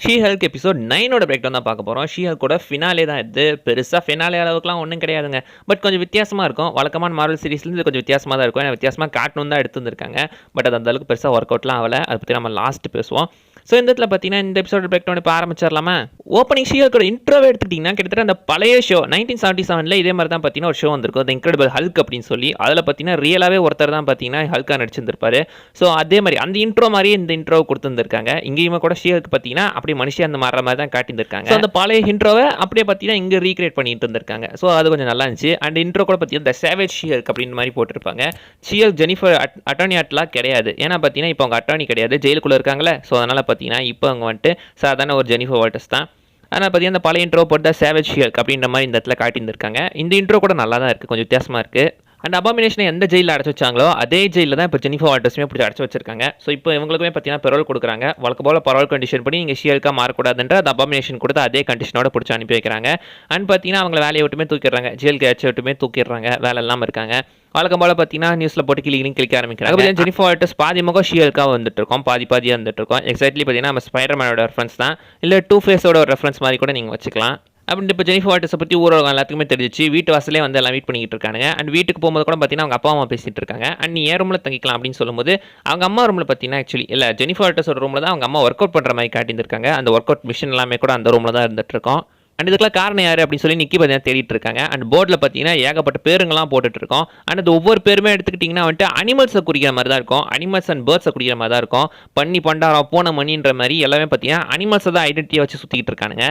She Hulk episode 9 break down தான் பார்க்க போகிறோம். ஷீ ஹல்கோட ஃபினாலே தான் இது. பெருசாக ஃபினாலே அளவுக்குலாம் ஒன்றும் கிடையாதுங்க. பட் கொஞ்சம் வித்தியாசமாக இருக்கும். வழக்கமான மார்வல் சீரிஸ்லேருந்து கொஞ்சம் வித்தியாசமாக தான் இருக்கும். ஏன்னா வித்தியாசமாக காட்டணும் தான் எடுத்து வந்திருக்காங்க. பட் அது அந்த அளவுக்கு பெருசாக ஒர்க் அவுட்லாம் ஆகலை. அதை பற்றி நம்ம லாஸ்ட் பேசுவோம். ஸோ இந்த இடத்துல பார்த்தீங்கன்னா இந்த எபிசோட பிரேக் டவுன் இப்போ ஆரம்பிச்சிடலாமா? ஓப்பனிங் ஷீ ஹல்கோட இன்ட்ரோவே எடுத்துக்கிட்டிங்கன்னா கிட்டத்தட்ட அந்த பழைய ஷோ 1977 இதே மாதிரி தான் பார்த்தீங்கன்னா ஒரு ஷோ வந்திருக்கும், தி இன்க்ரெடிபிள் ஹல்க் அப்படின்னு சொல்லி. அதில் பார்த்தீங்கன்னா ரியலாகவே ஒருத்தர் தான் பார்த்தீங்கன்னா ஹல்கா நடிச்சிருந்திருப்பாரு. ஸோ அதே மாதிரி அந்த இன்ட்ரோ மாதிரியே இந்த இன்ட்ரோ கொடுத்துருந்துருக்காங்க. இங்கேயுமே கூட ஷீ ஹல்க் பார்த்தீங்கன்னா அப்படி மனுஷன் அந்த மாற மாதிரி தான் காட்டியிருந்திருக்காங்க. ஸோ அந்த பழைய இன்ட்ரோவை அப்படியே பார்த்தீங்கன்னா இங்கே ரீக்ரியேட் பண்ணிட்டு இருந்திருக்காங்க. ஸோ அது கொஞ்சம் நல்லா இருந்துச்சு. அண்ட் இன்ட்ரோ கூட பார்த்தீங்கன்னா த சேவேஜ் ஷீ ஹல்க் அப்படின்னு மாதிரி போட்டிருப்பாங்க. ஷீ ஹல்க் ஜெனிஃபர் அட்டார்னி ஆட்லாம் கிடையாது. ஏன்னா பார்த்தீங்கன்னா இப்போ அவங்க அட்டார்னி கிடையாது, ஜெயிலுக்குள்ளே இருக்காங்களே. ஸோ அதனால் பார்த்தீங்கன்னா இப்போ அவங்க வந்துட்டு சாதாரண ஒரு ஜெனிஃபர் வால்டர்ஸ் தான். ஆனால் பார்த்தீங்கன்னா இந்த பழைய இன்ட்ரோ போட்டு சேவேஜ் ஷீ ஹல்க் அப்படின்ற மாதிரி இந்த இடத்துல காட்டியிருந்திருக்காங்க. இந்த இன்ட்ரோ கூட நல்லா தான் இருக்குது, கொஞ்சம் வித்தியாசமாக இருக்குது. அண்ட் அபாமினேஷனை எந்த ஜெயிலில் அடைச்சி வச்சாங்களோ அதே ஜெயிலில் தான் இப்போ ஜெனிஃபர் வால்டர்ஸுமே பிடிச்சி அடைச்சி வச்சிருக்காங்க. ஸோ இப்போ இவங்களுக்குமே பார்த்தீங்கன்னா பெரோல் கொடுக்குறாங்க. வழக்கு போல் பரோல் கண்டிஷன் பண்ணி நீங்கள் ஷீ ஹல்காக மாறக்கூடாதுன்ற அந்த அபாமினேஷன் கொடுத்து அதே கண்டிஷனோட பிடிச்சி அனுப்பி வைக்கிறாங்க. அண்ட் பார்த்தீங்கன்னா அவங்களை வேலையை விட்டுமே தூக்கிடுறாங்க, ஜெயிலுக்கு ஏச்சு விட்டுமே தூக்கிடுறாங்க, வேலை இல்லாமல் இருக்காங்க. வழக்கம் போல் பார்த்தீங்கன்னா நியூஸில் போட்டு கிளிக்க ஆரம்பிக்கிறாங்க. ஜெனிஃபர் வால்டர்ஸ் பாதி முகம் ஷீ ஹல்காக வந்துட்டு இருக்கோம், பாதியாக வந்துட்டு இருக்கோம். எக்ஸாக்ட்லி பார்த்தீங்கன்னா நம்ம ஸ்பைடர்மேனோட ரெஃபரன்ஸ் தான், இல்லை டூ ஃபேஸோட ஒரு ரெஃபரன்ஸ் மாதிரி கூட நீங்கள் வச்சுக்கலாம். அப்படின்னு இப்போ ஜெனிஃபர் வால்டர்ஸை பற்றி ஊரகம் எல்லாத்துக்குமே தெரிஞ்சிச்சு. வீட்டு வாசலே வந்து எல்லாம் வெயிட் பண்ணிக்கிட்டு இருக்காங்க. அண்ட் வீட்டுக்கு போகும்போது கூட பார்த்தீங்கன்னா அவங்க அப்பா அம்மா பேசிட்டு இருக்காங்க. அண்ட் நீ ஏன் ரூமில் தங்கிக்கலாம் அப்படின்னு சொல்லும்போது அவங்க அம்மா ரூமில் பார்த்தீங்கன்னா ஆக்சுவலி இல்லை ஜெனிஃபர் வால்டர்ஸோட ரூமில் தான் அவங்க அம்மா ஒர்க் அவுட் பண்ணுற மாதிரி காட்டியிருக்காங்க. அந்த ஒர்க் அவுட் மிஷின் எல்லாமே கூட அந்த ரூமில் தான் இருந்துட்டு இருக்கோம். அண்ட் இதுக்கெல்லாம் காரணம் யார் அப்படின்னு சொல்லி நிக்கி பார்த்தீங்கன்னா தேடிட்டு இருக்காங்க. அண்ட் போர்டில் பார்த்தீங்கன்னா ஏகப்பட்ட பேருங்கெல்லாம் போட்டுட்டு இருக்கோம். அண்ட் அது ஒவ்வொரு பேருமே எடுத்துக்கிட்டிங்கன்னா வந்துட்டு அனிமல்ஸை குறிக்கிற மாதிரி தான் இருக்கும். அனிமல்ஸ் அண்ட் பேர்ட்ஸை குறிக்கிற மாதிரி தான் இருக்கும். பண்ணி பண்டாரம் பூனை மணின்ற மாதிரி எல்லாமே பார்த்தீங்கன்னா அனிமல்ஸை தான் ஐடென்டிட்டியை வச்சு சுற்றிக்கிட்டு இருக்கானுங்க.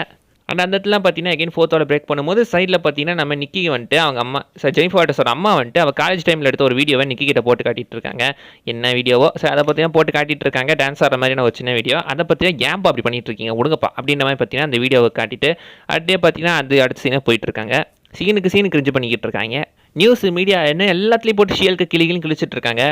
அண்ட் அந்த இடத்துல பார்த்தீங்கன்னா எகைன் ஃபோர்த்தோட பிரேக் பண்ணும்போது சைடில் பார்த்தீங்கன்னா நம்ம நிக்கி வந்துட்டு அவங்க அம்மா ஜெனிஃபர் வால்டர்ஸோட அம்மா வந்துட்டு அவள் காலேஜ் டைமில் எடுத்த ஒரு வீடியோவை நிக்கி கிட்ட போட்டு காட்டிட்டு இருக்காங்க. என்ன வீடியோவோ ஸோ அதை பற்றியும் போட்டு காட்டிட்டு இருக்காங்க. டான்ஸ் ஆடுற மாதிரியான ஒரு சின்ன வீடியோ. அதை பற்றியும் ஏன்பா அப்படி பண்ணிட்டு இருக்கீங்க விடுங்கப்பா அப்படின்ற மாதிரி பார்த்தீங்கன்னா அந்த வீடியோவை காட்டிட்டு அப்படியே பார்த்தீங்கன்னா அது அடுத்த சீனாக போயிட்டு இருக்காங்க. சீனுக்கு கிரிஞ்சு பண்ணிக்கிட்டு இருக்காங்க. நியூஸ் மீடியா என்ன எல்லாத்துலேயும் போட்டு ஷீ ஹல்க்கு கிழிச்சிட்டு இருக்காங்க.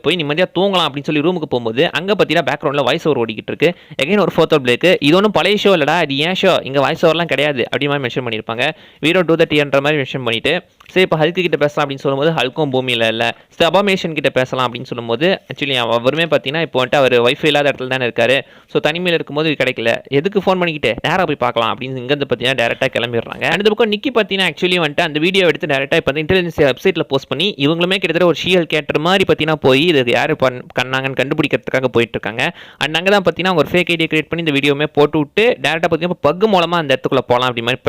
போய் நிம்மதியாக தூங்கலாம் அப்படின்னு சொல்லி ரூமுக்கு போகும்போது அங்கே பார்த்தீங்கன்னா பேக்ரவுண்டில் வாய்ஸ் ஓவர் ஓடிக்கிட்டு இருக்கு. எகைன் ஒரு ஃபோர்த் பிரேக்கு. இது ஒன்றும் பழைய ஷோ இல்லடா, இது ஏன் ஷோ, இங்கே வாய்ஸ் ஓவர்லாம் கிடையாது அப்படி மாதிரி மென்ஷன் பண்ணியிருப்பாங்க. வீரோ டூ தட்டின்ற மாதிரி மென்ஷன் பண்ணிட்டு சரி இப்போ ஹல்க்கு கிட்ட பேசலாம் அப்படின்னு சொல்லும்போது ஹல்க்கும் பூமியில் இல்லை, அபாமினேஷன் கிட்ட பேசலாம் அப்படின்னு சொல்லும்போது ஆக்சுவலி அவருமே பார்த்தீங்கன்னா இப்போ வந்துட்டு அவர் வைஃபை இல்லாத இடத்துல தானே இருக்காரு. ஸோ தனிமையில் இருக்கும்போது கிடைக்கல, எதுக்கு ஃபோன் பண்ணிக்கிட்டு நேராக போய் பார்க்கலாம் அப்படின்னு இங்கேருந்து பார்த்தீங்கன்னா டேரெக்டாக கிளம்பிடுறாங்க. அந்த பக்கம் நிக்கி பார்த்தீங்கன்னா ஆக்சுவலி வந்துட்டு அந்த வீடியோ எடுத்து டேரெக்டாக இப்போ இன்டெலிஜென்ஸ் வெப்சைட்டில் போஸ்ட் பண்ணி இவங்களுமே கிட்டத்தட்ட ஒரு ஷீ ஹல்க் கேரக்டர் மாதிரி பார்த்தீங்கன்னா போய் இது யார் கண்ணாங்கன்னு கண்டுபிடிக்கிறதுக்காக போயிட்டு இருக்காங்க. அண்ட் அங்கே தான் பார்த்தீங்கன்னா ஒரு ஃபேக் ஐடியா கிரியேட் பண்ணி இந்த வீடியோமே போட்டு விட்டு டேரெக்டாக பார்த்தீங்கன்னா பக் மூலமாக அந்த இடத்துக்குள்ளே போகலாம் அப்படி மாதிரி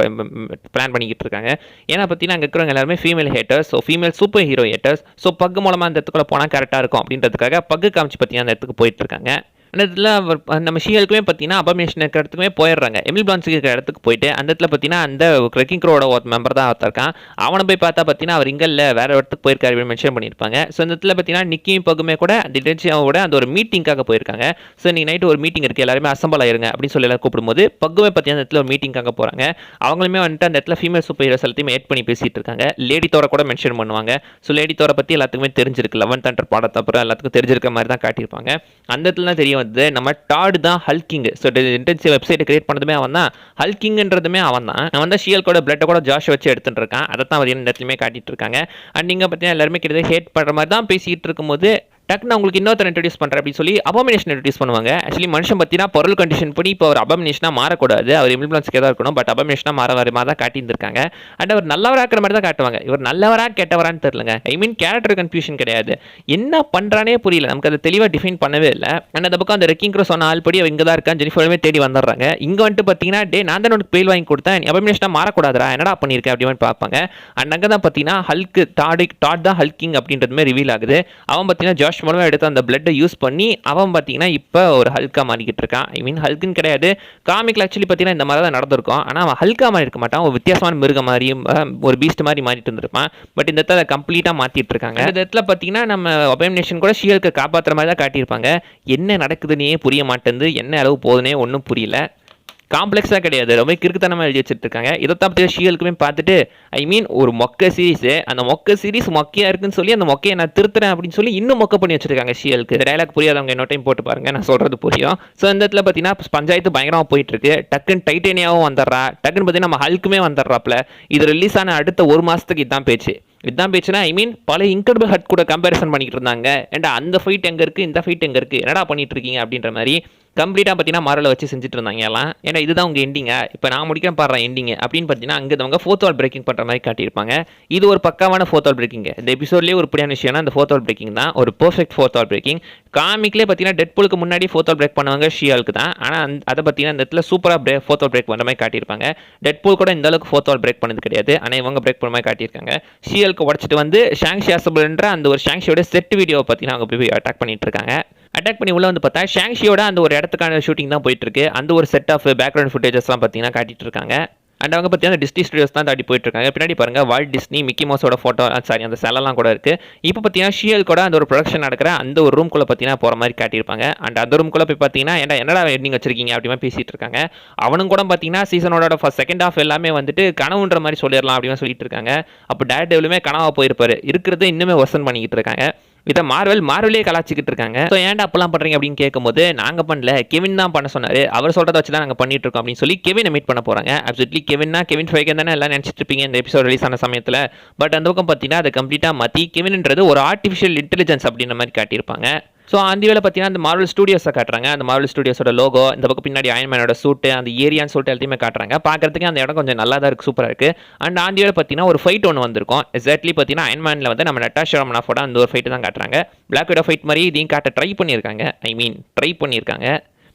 பிளான் பண்ணிக்கிட்டு இருக்காங்க. ஏன்னா பார்த்தீங்கன்னா அங்கே இருக்கிறவங்க எல்லாருமே female haters, so female super hero haters. So buck மூலமாக அந்த இடத்துக்குள்ளே போனால் கரெக்டாக இருக்கும் அப்படின்றதுக்காக பக்கு காமிச்சு பார்த்தீங்கன்னா அந்த இடத்துக்கு போயிட்டு இருக்காங்க. அந்த இடத்துல நம்ம ஷீ ஹல்க்குமே பார்த்தீங்கன்னா அபாமினேஷன் இருக்கிற இடத்துக்குமே போயிடுறாங்க. எமில் பிளான்ஸுக்கு இருக்கிற இடத்துக்கு போயிட்டு அந்த இடத்துல பார்த்தீங்கன்னா அந்த ரெக்கிங் க்ரோட ஒரு மெம்பர் தான் இருக்கான். அவனை போய் பார்த்தா பார்த்தீங்கன்னா அவர் இங்கே இல்லை வேற இடத்துக்கு போயிருக்காரு அப்படின்னு மென்ஷன் பண்ணியிருப்பாங்க. ஸோ இந்த இடத்துல பார்த்தீங்கன்னா நிக்கியும் பகுமே கூட டிடென்ஷனோட அந்த ஒரு மீட்டிங்காக போயிருக்காங்க. ஸோ இன்னைக்கு நைட்டு ஒரு மீட்டிங் இருக்குது, எல்லாருமே அசம்பிள் ஆயிருங்க அப்படின்னு சொல்லி எல்லாம் கூப்பிடும்போது பகுமே பார்த்தீங்கன்னா அந்த இடத்துல ஒரு மீட்டிங்காக போகிறாங்க. அவங்களுமே வந்துட்டு அந்த இடத்துல ஃபீமேல் சூப்பர் ஹீரோஸ் எல்லாத்தையுமே ஏட் பண்ணி பேசிட்டு இருக்காங்க. லேடி தோரை கூட மென்ஷன் பண்ணுவாங்க. ஸோ லேடி தோரை பற்றி எல்லாத்துக்குமே தெரிஞ்சிருக்கு, 11th Thunder பாடத்தை அப்புறம் எல்லாத்துக்கும் தெரிஞ்சிருக்க மாதிரி தான் காட்டியிருப்பாங்க. அந்த இடத்துல தான் தெரிய வந்து நம்ம டாட் தான் ஹல்கிங். ஸோ இன்டென்சிவ் வெப்சைட்டை கிரியேட் பண்ணதுமே அவன் தான், ஹல்கிங்ன்றதுமே அவன் தான் ஷீ ஹல்கோட பிளட்டை கூட ஜாஷ் வச்சு எடுத்துட்டு இருக்கான். அதை தான் இந்த இடத்துலையுமே காட்டிட்டு இருக்காங்க. அண்ட் நீங்கள் பார்த்தீங்கன்னா எல்லாருமே கிட்ட ஹேட் பண்ணுற மாதிரி தான் பேசிகிட்டு இருக்கும்போது டக்குன்னு உங்களுக்கு இன்னொருத்தர் இன்ட்ரடியூஸ் பண்ணுறேன் அப்படின்னு சொல்லி அபாமினேஷன் இன்ட்ரடியூஸ் பண்ணுவாங்க. ஆக்சுவலி மனுஷன் பார்த்தீங்கன்னா பொருள் கண்டிஷன் படி இப்போ ஒரு அபாமினேஷனாக மாறக்கூடாது, அவர் எமில் பிளான்ஸ்க்கே தான் இருக்கணும். பட் அபாமினேஷனாக மாற மாதிரி தான் காட்டியிருந்திருக்காங்க. அண்ட் அவர் நல்லவராக்கிற மாதிரி தான் காட்டுவாங்க. இவர் நல்லவராக கெட்டவரான்னு தெரியலங்க. ஐ மீன் கேரக்டர் கன்ஃபியூஷன் கிடையாது, என்ன பண்ணுறானே புரியல, நமக்கு அதை தெளிவாக டிஃபைன் பண்ணவே இல்லை. அண்ட் அந்த பக்கம் அந்த ரெக்கிங் க்ரோ சொன்ன ஆல்படி அவர் இங்கே தான் இருக்கான், ஜெனிஃபருமே தேடி வந்துடுறாங்க. இங்கே வந்துட்டு பார்த்தீங்கன்னா டே நான் தான் உனக்கு பெயில் வாங்கி கொடுத்தேன், அபாமினேஷனாக மாறக்கூடாதுரா, என்னடா பண்ணியிருக்கேன் அப்படின்னு பார்ப்பாங்க. அண்ட் அங்கே தான் பார்த்தீங்கன்னா ஹல்க்கு டாட் தான் ஹல்கிங் அப்படின்றதுமே ரிவீல் ஆகுது. அவன் பார்த்தீங்கன்னா ஜாஷ் மூலமாக எடுத்து அந்த யூஸ் பண்ணி அவன் பார்த்தீங்கன்னா இப்போ ஒரு ஹல்கா மாறிக்கிட்டு இருக்கான். ஐ மீன் ஹல்குன்னு கிடையாது, காமிக்ல ஆக்சுவலி பார்த்தீங்கன்னா இந்த மாதிரி தான் நடந்திருக்கும். ஆனால் அவன் ஹல்கா மாதிரி இருக்க மாட்டான், ஒரு வித்தியாசமான மிருகம் மாதிரியும் ஒரு பீஸ்ட் மாதிரி மாறிட்டு இருந்திருப்பான். பட் இந்த இடத்துல கம்ப்ளீட்டாக மாற்றிட்டு இருக்காங்க. இந்த இடத்துல பார்த்தீங்கன்னா நம்ம அபாமினேஷன் கூட ஷீ ஹல்க்கை காப்பாற்றுற மாதிரி தான் காட்டியிருப்பாங்க. என்ன நடக்குதுன்னே புரிய மாட்டேங்குது, என்ன அளவு போகுதுன்னே ஒன்றும் புரியல. காம்ப்ளெக்ஸாக கிடையாது, ரொம்ப கிறுக்குத்தனமாக எழுதி வச்சுட்டு இருக்காங்க. இதைத்தான் பற்றி ஷீ ஹல்க்குமே பார்த்துட்டு ஐ மீன் ஒரு மொக்க சீரிஸு, அந்த மொக்க சீரிஸ் மொக்கையாக இருக்குன்னு சொல்லி அந்த மொக்கையை நான் திருத்துறேன் அப்படின்னு சொல்லி இன்னும் மொக்க பண்ணி வச்சிருக்காங்க ஷீ ஹல்க்கு. டைலாக் புரியாதவங்க இன்னொரு டைம் போட்டு பாருங்க, நான் சொல்கிறது புரியும். ஸோ இந்த இடத்துல பார்த்தீங்கன்னா பஞ்சாயத்து பயங்கரமாக போயிட்டு இருக்கு. டக்குன்னு டைட்டேனியாவும் வந்துடுறா, டக்குன்னு பார்த்தீங்கன்னா நம்ம ஹல்க்குமே வந்துடுறாப்ல. இது ரிலீஸ் ஆன அடுத்த ஒரு மாதத்துக்கு இதுதான் பேச்சுனா ஐ மீன் பல இன்க்ரெடிபிள் ஹல்க் கூட கம்பேரிசன் பண்ணிட்டு இருந்தாங்க. ஏன்டா அந்த ஃபைட் எங்கே இருக்குது, இந்த ஃபைட் எங்கே இருக்குது, என்னடா பண்ணிட்டு இருக்கீங்க அப்படின்ற மாதிரி கம்ப்ளீட்டாக பார்த்தீங்கன்னா மாரலை வச்சு செஞ்சுட்டு இருந்தாங்க எல்லாம். ஏன்னா இதுதான் உங்கள் எண்டிங்க, இப்போ நான் முடிக்கிறேன் பாடுற எண்டிங் அப்படின்னு பார்த்தீங்கன்னா அங்கே அவங்க ஃபோர்த் வால் பிரேக்கிங் பண்ணுற மாதிரி காட்டியிருப்பாங்க. இது ஒரு பக்காவான ஃபோர்த் வால் பிரேக்கிங். இந்த எபிசோட்லேயே ஒரு புரியான விஷயம்னா அந்த ஃபோர்த் வால் பிரேக்கிங் தான் ஒரு பர்ஃபெக்ட் ஃபோர்த் வால் பிரேக்கிங். காமிக்லேயே பார்த்தீங்கன்னா டெட்பூலுக்கு முன்னாடி ஃபோர்த் வால் பிரேக் பண்ணுவாங்க ஷியாலுக்கு தான். ஆனால் அதை பார்த்தீங்கன்னா இந்த இடத்துல சூப்பராக ஃபோர்த் வால் பிரேக் பண்ணுற மாதிரி காட்டியிருப்பாங்க. டெட்பூல் கூட இந்த அளவுக்கு ஃபோர்த் வால் பிரேக் பண்ணது கிடையாது, ஆனால் இவங்க பிரேக் பண்ண மாதிரி காட்டியிருக்காங்க. ஷியாலுக்கு உடச்சிட்டு வந்து ஷாங்ஷி அசபிள்ன்ற அந்த ஒரு ஷாங்ஷியோட செட் வீடியோ பார்த்தீங்கன்னா அவங்க போய் அட்டாக் பண்ணிட்டு இருக்காங்க. அட்டாக் பண்ணி உள்ள வந்து பார்த்தா ஷாங்ஷியோட அந்த ஒரு இடத்துக்கான ஷூட்டிங் தான் போயிட்டு இருக்கு. அந்த ஒரு செட் ஆஃப் பேக்ரவுண்ட் ஃபுட்டேஜஸ்லாம் பார்த்தீங்கன்னா காட்டிட்டு இருக்காங்க. அண்ட் அவங்க பார்த்தீங்கன்னா டிஸ்னி ஸ்டுடியோஸ் தான் தாண்டி போயிட்டு இருக்காங்க. பின்னாடி பாருங்க வால்ட் டிஸ்னி மிக்கி மவுஸோட ஃபோட்டோ, சாரி அந்த செலெல்லாம் கூட இருக்கு. இப்போ பார்த்தீங்கன்னா ஷியல் கூட அந்த ஒரு ப்ரொடக்ஷன் நடக்கிற அந்த ஒரு ரூம்குள்ளே பார்த்தீங்கன்னா போகிற மாதிரி காட்டியிருப்பாங்க. அண்ட் அந்த ரூம்குள்ளே போய் பார்த்தீங்கன்னா என்னடா எண்டிங் வச்சிருக்கீங்க அப்படிமா பேசிட்டு இருக்காங்க. அவனும் கூட பார்த்தீங்கன்னா சீசனோட செகண்ட் ஹாஃப் எல்லாமே வந்துட்டு கனவுன்ற மாதிரி சொல்லிடலாம் அப்படின்னு சொல்லிட்டு இருக்காங்க. அப்போ டேட் டெவிலுமே கனவா போயிருப்பாரு, இருக்கிறது இன்னுமே வசன் பண்ணிக்கிட்டு இருக்காங்க. இதை மார்வலே கலாச்சிக்கிட்டு இருக்காங்க. ஸோ ஏன்டா அப்பெல்லாம் பண்ணுறீங்க அப்படின்னு கேட்கும்போது நாங்கள் பண்ணல, கெவின் தான் பண்ண சொன்னார், அவர் சொல்கிறத வச்சு தான் நாங்கள் பண்ணிட்டு இருக்கோம் அப்படின்னு சொல்லி கெவினை மீட் பண்ண போகிறாங்க. அப்சல்யூட்லி கெவின் ஃபைகன் தானே எல்லாம் நினச்சிட்டு இருப்பீங்க இந்த எபிசோட் ரிலீஸ் ஆன சமயத்தில். பட் அந்த பக்கம் பார்த்தீங்கன்னா அதை கம்ப்ளீட்டாக மாற்றி கெவின்ன்றது ஒரு ஆர்டிஃபிஷியல் இன்டெலிஜென்ஸ் அப்படின்ற மாதிரி காட்டியிருப்பாங்க. ஸோ அந்த வேலை பார்த்தீங்கன்னா அந்த மார்வல் ஸ்டுடியோஸை காட்டுறாங்க. அந்த மார்வல் ஸ்டுடியோஸோட லோகோ, இந்த பக்கம் பின்னாடி அயன்மேனோட சூட்டு, அந்த ஏரியான்னு சொல்லிட்டு எல்லாத்தையுமே காட்டுறாங்க. பார்க்கறதுக்கு அந்த இடம் கொஞ்சம் நல்லா தான் இருக்குது, சூப்பராக இருக்குது. அண்ட் அந்த வேலை பார்த்தீங்கன்னா ஒரு ஃபைட் ஒன்று வந்திருக்கும். எக்ஸாக்ட்லி பார்த்தீங்கன்னா அயன்மேனில் வந்து நம்ம நட்டாஷா ரமனாஃபோட அந்த ஒரு ஃபைட்டு தான் காட்டுறாங்க. பிளாக் விடோ ஃபைட் மாதிரி இதையும் காட்ட ட்ரை பண்ணியிருக்காங்க.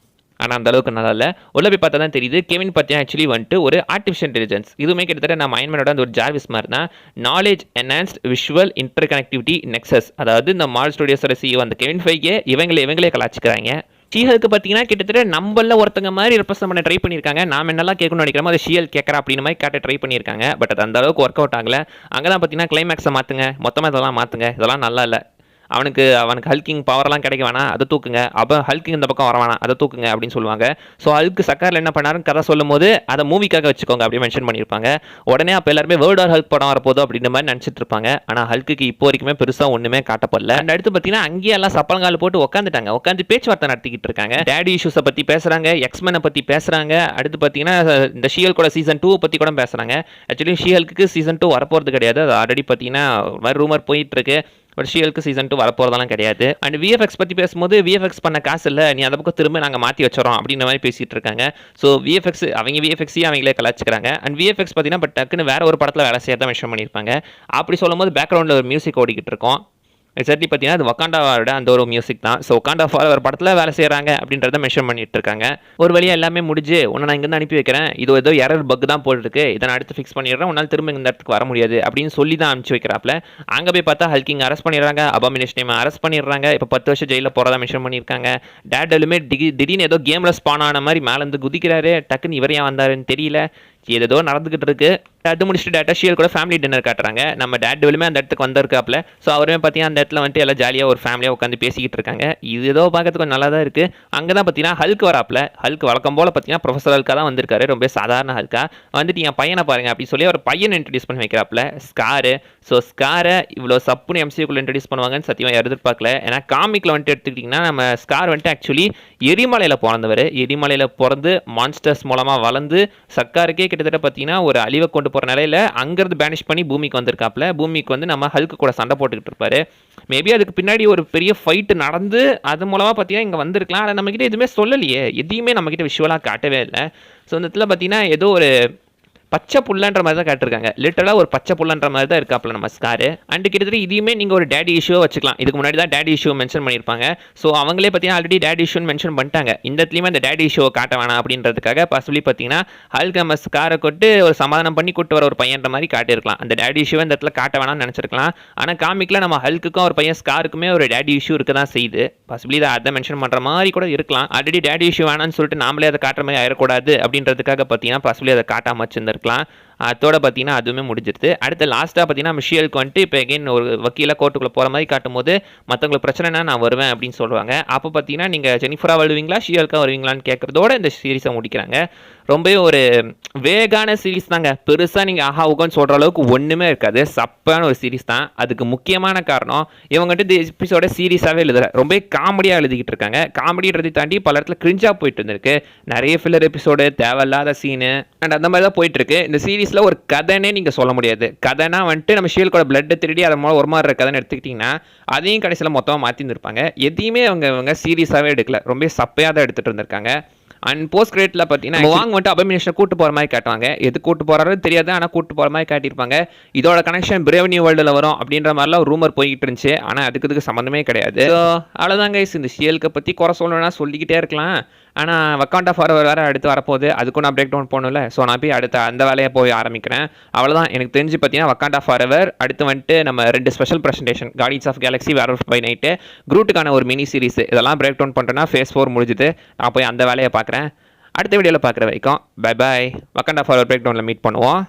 ஆனால் அந்த அளவுக்கு நல்லா இல்லை. உள்ள போய் பார்த்தா தான் தெரியுது கெவின் பார்த்தீங்கன்னா ஆக்சுவலி வந்துட்டு ஒரு ஆர்டிஃபிஷியல் இன்டெலிஜென்ஸ். இதுவுமே கிட்டத்தட்ட நம்ம அயன்மேனோட அந்த ஒரு ஜார்விஸ் மாதிரி தான். Knowledge enhanced visual inter connectivity nexus. அதாவது இந்த மார்வல் ஸ்டுடியோஸோட சிஇஓ அந்த கெவின் ஃபைகே இவங்களே கலாச்சிக்கிறாங்க. ஷீஹலுக்கு பார்த்தீங்கன்னா கிட்டத்தட்ட நம்மள ஒருத்தங்க மாதிரி ரெப்ரசென்ட் பண்ண ட்ரை பண்ணியிருக்காங்க. நாம் என்னெல்லாம் கேட்கணும்னு நினைக்கிறோமோ அதை ஷீஹல் கேட்குறா அப்படின்னு மாதிரி காட்ட ட்ரை பண்ணியிருக்காங்க. பட் அது அந்த அளவுக்கு ஒர்க் அவுட் ஆகலை. அங்கே தான் பார்த்தீங்கன்னா கிளைமேக்ஸை மாற்றுங்க, மொத்தமாக இதெல்லாம் மாற்றுங்க, இதெல்லாம் நல்லா இல்லை, அவனுக்கு ஹல்கிங் பவர்லாம் கிடைக்க வேணாம், அதை தூக்குங்க, அப்போ ஹல்கிங் இந்த பக்கம் வர வேணாம், அதை தூக்குங்க அப்படின்னு சொல்லுவாங்க. ஸோ ஹல்க்கு சக்காரில் என்ன பண்ணாருன்னு கதை சொல்லும் போது அதை மூவிக்காக வச்சுக்கோங்க அப்படி மென்ஷன் பண்ணியிருப்பாங்க. உடனே அப்போ எல்லாருமே வேர்ல்ட் ஆர் ஹல்க் படம் வரப்போதோ அப்படின்ற மாதிரி நினச்சிட்டு இருப்பாங்க. ஆனால் ஹல்க்கு இப்போ வரைக்குமே பெருசாக ஒன்றுமே காட்டப்படல. அண்ட் அடுத்து பார்த்தீங்கன்னா அங்கேயே எல்லாம் சப்பலங்கால் போட்டு உட்காந்து பேச்சுவார்த்தை நடத்திக்கிட்டு இருக்காங்க. டேடி இஷ்யூஸை பற்றி பேசுகிறாங்க, எக்ஸ்மேனை பற்றி பேசுகிறாங்க. அடுத்து பார்த்தீங்கன்னா இந்த ஷியல் கூட சீசன் 2 பற்றி கூட பேசுகிறாங்க. ஆக்சுவலி ஷியலுக்கு சீசன் 2 வரப்போகிறது கிடையாது, அது ஆல்ரெடி பார்த்தீங்கன்னா ரூமர் போயிட்டு இருக்கு. பட் ஷியலுக்கு சீசன் 2 வரப்போறதெல்லாம் கிடையாது. அண்ட் விஎஃப்எக்ஸ் பற்றி பேசும்போது விஎஃப்எக்ஸ் பண்ண காசு இல்லை, நீ அந்த பக்கம் திரும்ப நாங்கள் மாற்றி வச்சுறோம் அப்படின்ற மாதிரி பேசிட்டு இருக்காங்க. ஸோ விஎஃப்எக்ஸையும் அவங்களே கலாச்சிக்கிறாங்க. அண்ட் விஎஃப்எக்ஸ் பார்த்தீங்கன்னா பட் டக்குன்னு வேற ஒரு படத்தில் வேலை செய்ய தான் மென்ஷன் பண்ணியிருப்பாங்க. அப்படி சொல்லும் போது பேக்ரவுண்டில் ஒரு மியூசிக் ஓடிக்கிட்டு இருக்கும். எக்ஸாக்ட்லி பார்த்தீங்கன்னா அது வக்காண்டாவோட அந்த ஒரு மியூசிக் தான். ஸோ வக்காண்டா ஒரு படத்தில் வேலை செய்கிறாங்க அப்படின்றத மென்ஷன் பண்ணிட்டு இருக்காங்க. ஒரு வழியாக எல்லாமே முடிஞ்சு உன்னை நான் இங்கேருந்து அனுப்பி வைக்கிறேன், இது ஏதோ எரர் பக் தான் போட்டுருக்கு, இதை நான் அடுத்து ஃபிக்ஸ் பண்ணிடுறேன், உன்னால் திரும்ப இந்த இடத்துக்கு வர முடியாது அப்படின்னு சொல்லி தான் அனுப்பிச்சு வைக்கிறாப்ல. அங்கே போய் பார்த்தா ஹல்கிங் அரெஸ்ட் பண்ணிடுறாங்க, அபாமினேஷன் அரெஸ்ட் பண்ணிடுறாங்க. இப்போ 10 வருஷம் ஜெயிலில் போகிறதா மென்ஷன் பண்ணியிருக்காங்க. டேட்லுமே திடீர்னு ஏதோ கேமில் ஸ்பான் ஆன மாதிரி மேலேருந்து குதிக்கிறாரு. டக்குன்னு இவர் ஏன் வந்தாருன்னு தெரியல, ஏதோ நடந்துகிட்டு இருக்கு. அது முடிச்சுட்டு டேட்டா ஷியல் கூட ஃபேமிலி டின்னர் காட்டுறாங்க. நம்ம டேட் டெவிலுமே அந்த இடத்துக்கு வந்திருக்காப்ல. ஸோ அவருமே பார்த்தீங்கன்னா அந்த இடத்துல வந்துட்டு எல்லாம் ஜாலியாக ஒரு ஃபேமிலியாக உட்காந்து பேசிக்கிட்டு இருக்காங்க. இது ஏதோ பார்க்கறதுக்கு கொஞ்சம் நல்லா தான் இருக்குது. அங்கே தான் பார்த்தீங்கன்னா ஹல்க் வராப்ல. ஹல்க் வழக்கம் போல் பார்த்தீங்கன்னா ப்ரொஃபஸர் ஹல்காக தான் வந்திருக்காரு, ரொம்ப சாதாரண ஹல்கா வந்துட்டு என் பையனை பாருங்க அப்படின்னு சொல்லி ஒரு பையனை இன்ட்ரடியூஸ் பண்ணி வைக்கிறாப்ல, ஸ்காரு. ஸோ ஸ்காரை இவ்வளோ சப்புன்னு எம்சிக்குள்ளே இன்ட்ரடியூஸ் பண்ணுவாங்கன்னு சத்தியமாக எதிர்பார்க்கல. ஏன்னா காமிக்கில் வந்துட்டு எடுத்துக்கிட்டிங்கன்னா நம்ம ஸ்கார் வந்துட்டு ஆக்சுவலி எரிமலையில் பிறந்தவர். எரிமலையில் பிறந்து மான்ஸ்டர்ஸ் மூலமாக வளர்ந்து சக்காருக்கே கிட்டத்தட்ட பார்த்தீங்கன்னா ஒரு அழிவை கொண்டு போகிற நிலையில் அங்கேருந்து பேனிஷ் பண்ணி பூமிக்கு வந்திருக்காப்ல. பூமிக்கு வந்து நம்ம ஹல்க்கு கூட சண்டை போட்டுக்கிட்டு இருப்பாரு. மேபி அதுக்கு பின்னாடி ஒரு பெரிய ஃபைட்டு நடந்து அது மூலமாக பார்த்தீங்கன்னா இங்கே வந்திருக்கலாம். ஆனால் நம்மக்கிட்ட எதுவுமே சொல்லலையே, எதையுமே நம்மக்கிட்ட விஷுவலாக காட்டவே இல்லை. ஸோ இந்த இடத்துல பார்த்தீங்கன்னா ஏதோ ஒரு பச்சை புல்லன்ற மாதிரி தான் காட்டிருக்காங்க. லிட்டரலாக ஒரு பச்சை புல்லன்ற மாதிரி தான் இருக்காப்ல நம்ம ஸ்காரு. அண்ட் கிட்டத்தட்ட இதையுமே நீங்கள் ஒரு டேடி இஷ்யூவை வச்சுக்கலாம். இதுக்கு முன்னாடி தான் டேடி இஷ்யூ மென்ஷன் பண்ணியிருப்பாங்க. ஸோ அவங்களே பார்த்தீங்கன்னா ஆல்ரெடி டேடி இஷ்யூன்னு மென்ஷன் பண்ணிட்டாங்க. இந்த இடத்துலையுமே அந்த டேடி இஷ்யூவை காட்ட வேணாம் அப்படின்றதுக்காக பாசிபிளி பார்த்தீங்கன்னா ஹல்க் நம்ம ஸ்காரை கொட்டு ஒரு சமாதானம் பண்ணி கூட்டு வர ஒரு பையன்ற மாதிரி காட்டியிருக்கலாம். அந்த டேடி இஷ்யூவை இந்த இடத்துல காட்ட வேணாம்னு நினச்சிருக்கலாம். ஆனால் காமிக்கில் நம்ம ஹல்க்குக்கும் ஒரு பையன் ஸ்காருக்குமே ஒரு டேடி இஷ்யூ இருக்க தான் செய்யுது. பாசிபிளி அதை மென்ஷன் பண்ணுற மாதிரி கூட இருக்கலாம். ஆல்ரெடி டேடி இஷ்யூ வேணான்னு சொல்லிட்டு நாமளே அதை காட்டுற மாதிரி ஆயிடக்கூடாது அப்படின்றதுக்காக பார்த்தீங்கன்னா பாசிபிளி அதை காட்டாமல் வச்சுருந்துருக்கலாம். அதோட பார்த்தீங்கன்னா அதுவுமே முடிஞ்சிருது. அடுத்து லாஸ்ட்டாக பார்த்தீங்கன்னா மிஷியலுக்கு வந்துட்டு இப்போ எகைன் ஒரு வக்கீலாக கோர்ட்டுக்குள்ளே போகிற மாதிரி காட்டும் போது மற்றவங்களுக்கு பிரச்சனைனா நான் வருவேன் அப்படின்னு சொல்லுவாங்க. அப்போ பார்த்தீங்கன்னா நீங்கள் ஜெனிஃபரா வருவீங்களா ஷியலுக்காக வருவீங்களான்னு கேட்குறதோட இந்த சீரிஸை முடிக்கிறாங்க. ரொம்பவே ஒரு வேகான சீரிஸ் தாங்க. பெருசாக நீங்கள் ஆஹா உகன்னு சொல்கிற அளவுக்கு ஒன்றுமே இருக்காது. சப்பான ஒரு சீரிஸ் தான். அதுக்கு முக்கியமான காரணம் இவங்ககிட்ட இந்த எபிசோட சீரியஸாகவே எழுதுற ரொம்ப காமெடியாக எழுதிக்கிட்டு இருக்காங்க. காமெடின்றதை தாண்டி பல இடத்துல கிரிஞ்சாக போயிட்டு இருந்திருக்கு. நிறைய ஃபில்லர் எபிசோடு, தேவையில்லாத சீனு அண்ட் அந்த மாதிரி தான் போயிட்டுருக்கு. இந்த சீரிஸில் சீரிஸில் ஒரு கதைன்னே நீங்கள் சொல்ல முடியாது. கதைனா வந்துட்டு நம்ம ஷீல்கோட பிளட்டை திருடி அதை மூலம் ஒரு மாதிரி கதைன்னு எடுத்துக்கிட்டிங்கன்னா அதையும் கடைசியில் மொத்தமாக மாற்றிருந்துருப்பாங்க. எதையுமே அவங்க சீரியஸாகவே எடுக்கல, ரொம்ப சப்பையாக தான் எடுத்துகிட்டு இருந்திருக்காங்க. அண்ட் போஸ்ட் கிரெடிட்ல பார்த்தீங்கன்னா வாங் வந்துட்டு அபமினேஷனை கூட்டு போகிற மாதிரி காட்டுவாங்க. எது கூட்டு போகிறாரு தெரியாது, ஆனால் கூட்டு போகிற மாதிரி காட்டியிருப்பாங்க. இதோட கனெக்ஷன் பிரேவ் நியூ வேர்ல்டில் வரும் அப்படின்ற மாதிரிலாம் ரூமர் போய்கிட்டு இருந்துச்சு. ஆனால் அதுக்கு சம்மந்தமே கிடையாது. ஸோ அவ்வளோதாங்க. இந்த ஷியல்கை பற்றி குறை சொல்லணும்னா சொல்லிக்கிட்டே இருக்கலாம். ஆனால் வக்காண்டா ஃபார்வர் வேறு அடுத்து வரப்போகுது, அதுக்கும் நான் பிரேக் டவுன் போகணும்ல. ஸோ நான் போய் அடுத்த அந்த வேலையை போய் ஆரம்பிக்கிறேன். அவ்வளோதான். எனக்கு தெரிஞ்சு பார்த்தீங்கன்னா வக்காண்டா ஃபார்வர் அடுத்து வந்துட்டு நம்ம 2 special presentation, Guardians of Galaxy, Werewolf by night, குரூட்டுக்கான ஒரு மினி சீரிஸ், இதெல்லாம் பிரேக் டவுன் பண்ணுறேன்னா ஃபேஸ் 4 முடிஞ்சுது. நான் போய் அந்த வேலையை பார்க்குறேன். அடுத்த வீடியோவில் பார்க்குற வரைக்கும் பை பாய். வக்காண்டா ஃபார்வர் பிரேக் டவுனில் மீட் பண்ணுவோம்.